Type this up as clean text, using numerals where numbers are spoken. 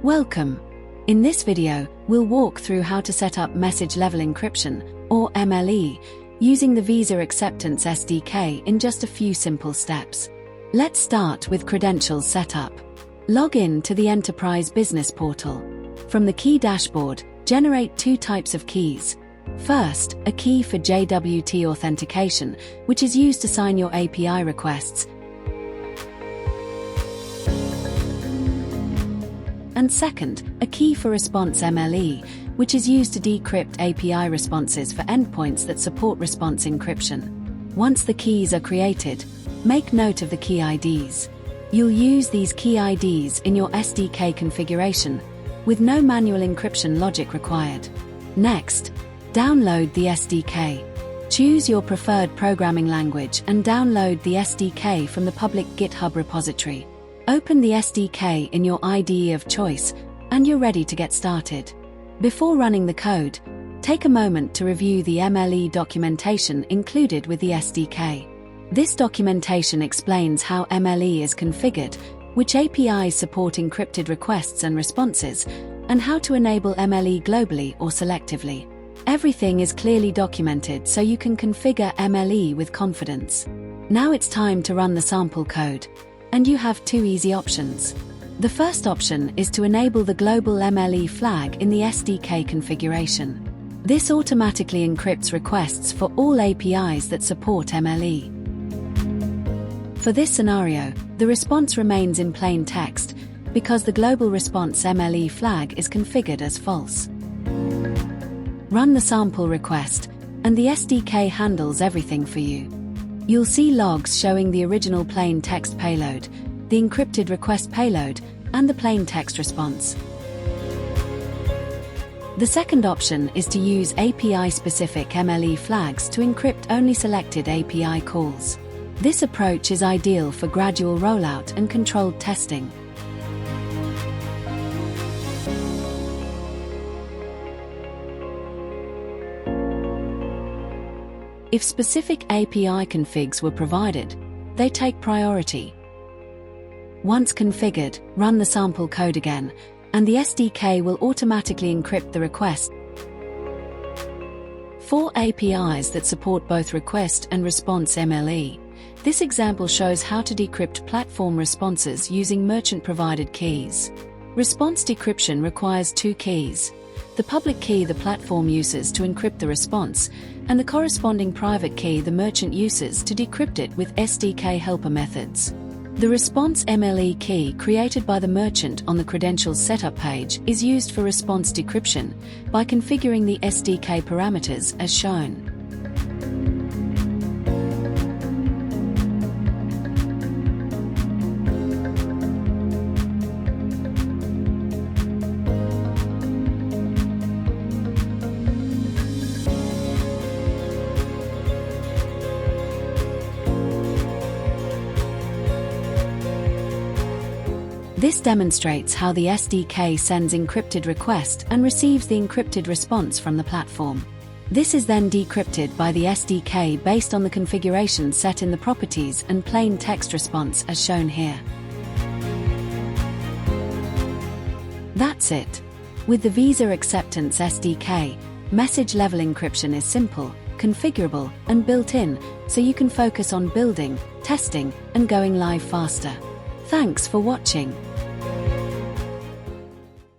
Welcome. In this video, we'll walk through how to set up Message Level Encryption, or MLE, using the Visa Acceptance SDK in just a few simple steps. Let's start with credentials setup. Log in to the Enterprise Business Portal. From the Key dashboard, generate two types of keys. First, a key for JWT authentication, which is used to sign your API requests. And second, a key for Response MLE, which is used to decrypt API responses for endpoints that support response encryption. Once the keys are created, make note of the key IDs. You'll use these key IDs in your SDK configuration, with no manual encryption logic required. Next, download the SDK. Choose your preferred programming language and download the SDK from the public GitHub repository. Open the SDK in your IDE of choice, and you're ready to get started. Before running the code, take a moment to review the MLE documentation included with the SDK. This documentation explains how MLE is configured, which APIs support encrypted requests and responses, and how to enable MLE globally or selectively. Everything is clearly documented so you can configure MLE with confidence. Now it's time to run the sample code. And you have two easy options. The first option is to enable the global MLE flag in the SDK configuration. This automatically encrypts requests for all APIs that support MLE. For this scenario, the response remains in plain text because the global response MLE flag is configured as false. Run the sample request, and the SDK handles everything for you. You'll see logs showing the original plain text payload, the encrypted request payload, and the plain text response. The second option is to use API-specific MLE flags to encrypt only selected API calls. This approach is ideal for gradual rollout and controlled testing. If specific API configs were provided, they take priority. Once configured, run the sample code again, and the SDK will automatically encrypt the request. For APIs that support both request and response MLE, this example shows how to decrypt platform responses using merchant-provided keys. Response decryption requires two keys: the public key the platform uses to encrypt the response, and the corresponding private key the merchant uses to decrypt it with SDK helper methods. The Response MLE key created by the merchant on the credentials setup page is used for response decryption by configuring the SDK parameters as shown. This demonstrates how the SDK sends encrypted request and receives the encrypted response from the platform. This is then decrypted by the SDK based on the configuration set in the properties and plain text response as shown here. That's it. With the Visa Acceptance SDK, Message Level Encryption is simple, configurable, and built in, so you can focus on building, testing, and going live faster. Thanks for watching.